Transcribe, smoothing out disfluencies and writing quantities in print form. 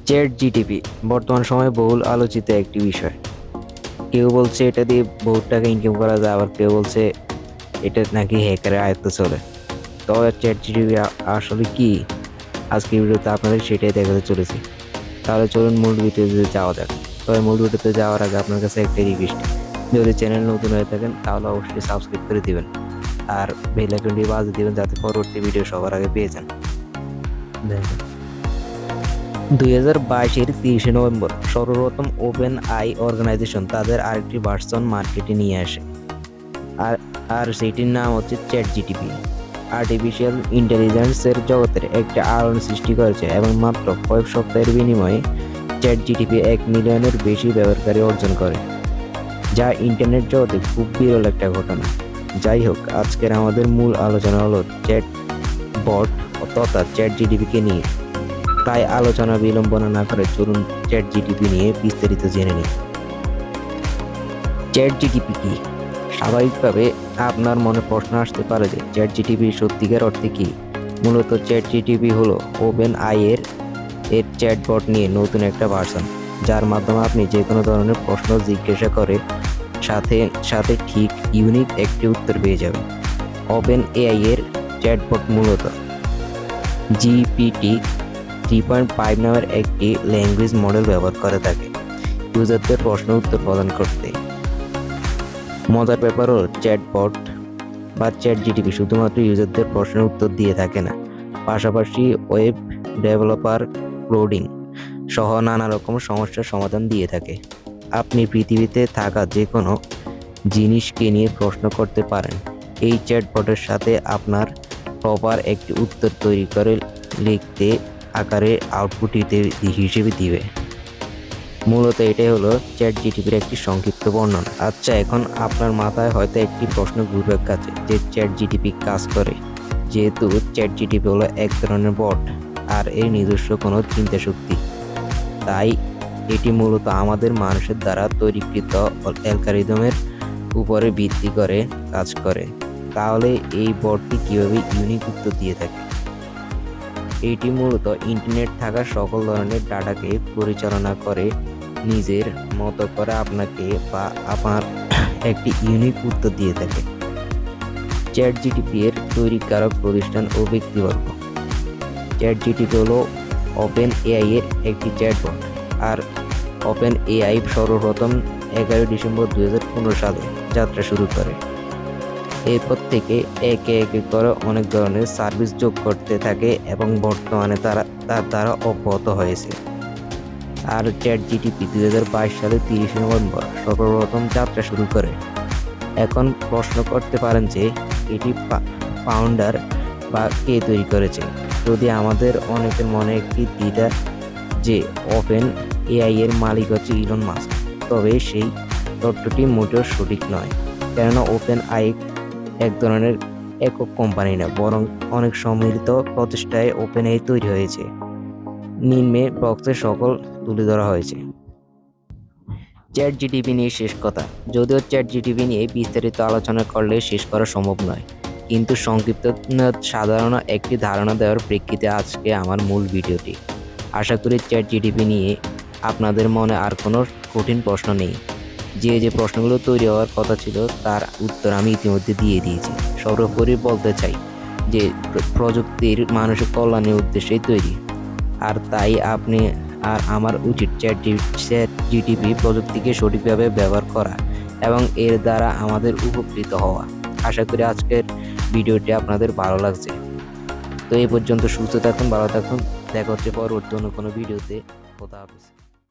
Chat GTP বর্তমান সময়ে বহুল আলোচিত একটি বিষয়। কেউ বলছে এটা দিয়ে বহুত টাকা ইনকাম করা যায়, আবার কেউ বলছে এটা নাকি হ্যাকারের আয়ত্তে চলে। তবে চ্যাট জিটিপি আসলে কি, আজকে ভিডিওতে আপনাদের সেটাই দেখাতে চলেছি। তাহলে চলুন মূল ভিডিওতে যাওয়া যাক। তবে মূল ভিডিওতে যাওয়ার আগে আপনার কাছে একটা রিকোয়েস্ট, যদি চ্যানেল নতুন হয়ে থাকেন তাহলে অবশ্যই সাবস্ক্রাইব করে দিবেন আর বেল আইকনটি বাজিয়ে দিবেন যাতে পরবর্তী ভিডিও সবার আগে পেয়ে যান। দেখেন, 2022-এর 30শে নভেম্বর সর্বপ্রথম ওপেন আই অর্গানাইজেশন তাদের আরেকটি ভার্সন মার্কেটে নিয়ে আসে, আর সেটির নাম হচ্ছে চ্যাট জিটিপি। আর্টিফিশিয়াল ইন্টেলিজেন্সের জগতের একটা আলোড়ন সৃষ্টি করেছে এবং মাত্র কয়েক সপ্তাহের বিনিময়ে চ্যাট জিটিপি 1 মিলিয়নের বেশি ব্যবহারকারী অর্জন করে, যা ইন্টারনেট জগতে খুব বিরল একটা ঘটনা। যাই হোক, আজকের আমাদের মূল আলোচনা হলো চ্যাট বট তথা চ্যাট জিটিপিকে নিয়ে। তাই আলোচনা বিলম্বনা না করে চলুন চ্যাট জিটিপি নিয়ে বিস্তারিত জেনে নিই। চ্যাট জিটিপি কি? স্বাভাবিকভাবে আপনার মনে প্রশ্ন আসতে পারে যে চ্যাট জিটিপি সত্যিকার অর্থে কি। মূলত চ্যাট জিটিপি হলো ওপেন আই এর চ্যাটবট নিয়ে নতুন একটা ভার্সন, যার মাধ্যমে আপনি যে কোনো ধরনের প্রশ্ন জিজ্ঞাসা করে সাথে সাথে ঠিক ইউনিক একটি উত্তর পেয়ে যাবেন। ওপেন এআই এর চ্যাটবট মূলত জিপিটি 3.5 নামের একটি ল্যাঙ্গুয়েজ মডেল ব্যবহার করে থাকে ইউজারদের প্রশ্ন উত্তর প্রদান করতে। মজার ব্যাপার হল চ্যাটবট বা চ্যাট জিটিপি শুধুমাত্র ইউজারদের প্রশ্নের উত্তর দিয়ে থাকে না, পাশাপাশি ওয়েব ডেভেলপার কোডিং সহ নানা রকম সমস্যার সমাধান দিয়ে থাকে। আপনি পৃথিবীতে থাকা যে কোনো জিনিসকে নিয়ে প্রশ্ন করতে পারেন। এই চ্যাটবটের সাথে আপনার প্রপার একটি উত্তর তৈরি করে লিখতে আকারে আউটপুট হিসেবে দিবে। মূলত এটাই হলো চ্যাট জিটিপির একটি সংক্ষিপ্ত বর্ণনা। আচ্ছা, এখন আপনার মাথায় হয়তো একটি প্রশ্ন ঘুরপাক খাচ্ছে যে চ্যাট জিটিপি কাজ করে। যেহেতু চ্যাট জিটিপি হলো এক ধরনের বট আর এর নিজস্ব কোনো চিন্তা শক্তি, তাই এটি মূলত আমাদের মানুষের দ্বারা তৈরিকৃত অ্যালগরিদমের উপরে ভিত্তি করে কাজ করে। তাহলে এই বটটি কীভাবে ইউনিক উত্তর দিয়ে থাকে? এটি মূলত ইন্টারনেট থাকা সকল ধরনের ডাটাকে পরিচালনা করে নিজের মতো করে আপনাকে বা আপনার একটি ইউনিক উত্তর দিয়ে থাকে। চ্যাট জিটিপি এর তৈরিকারক প্রতিষ্ঠান ও ব্যক্তিবর্গ। চ্যাট জিটিপি হলো ওপেন এআই এর একটি চ্যাটবট, আর ওপেন এআই সর্বপ্রথম 11 ডিসেম্বর 2015 সালে যাত্রা শুরু করে। এরপর থেকে একে একে করে অনেক ধরনের সার্ভিস যোগ করতে থাকে এবং বর্তমানে তারা তার দ্বারা অব্যাহত হয়েছে। আর চ্যাট জিটিপি 2022 সালে 30শে নভেম্বর সর্বপ্রথম যাত্রা শুরু করে। এখন প্রশ্ন করতে পারেন যে এটি ফাউন্ডার বা কে তৈরি করেছে। যদি আমাদের অনেকের মনে একটি দ্বিধা যে ওপেন এআই এর মালিক হচ্ছে ইলন মাস্ক, তবে সেই তথ্যটি মোটেও সঠিক নয়, কেননা ওপেন আই এক ধরনের একক কোম্পানি না, বরং অনেক সম্মিলিত প্রচেষ্টায় ওপেন এআই তৈরি হয়েছে। নিম্নে বক্সে সকল তুলে ধরা হয়েছে। চ্যাট জিটিপি নিয়ে শেষ কথা। যদিও চ্যাট জিটিপি নিয়ে বিস্তারিত আলোচনা করলে শেষ করা সম্ভব নয়, কিন্তু সংক্ষিপ্ত সাধারণ একটি ধারণা দেওয়ার প্রেক্ষিতে আজকে আমার মূল ভিডিওটি। আশা করি চ্যাট জিটিপি নিয়ে আপনাদের মনে আর কোনো কঠিন প্রশ্ন নেই। যে প্রশ্নগুলো তৈরি হওয়ার কথা ছিল তার উত্তর আমি ইতিমধ্যে দিয়ে দিয়েছি। সর্বোপরি বলতে চাই যে প্রযুক্তির মানুষের কল্যাণের উদ্দেশ্যেই তৈরি, আর তাই আপনি আর আমার উচিত চ্যাট জিটিপি প্রযুক্তিকে সঠিকভাবে ব্যবহার করা এবং এর দ্বারা আমাদের উপকৃত হওয়া। আশা করি আজকের ভিডিওটি আপনাদের ভালো লাগছে। তো এই পর্যন্ত সুস্থ থাকুন, ভালো থাকুন, দেখা হচ্ছে পরবর্তী অন্য কোনো ভিডিওতে। খোদা হাফেজ।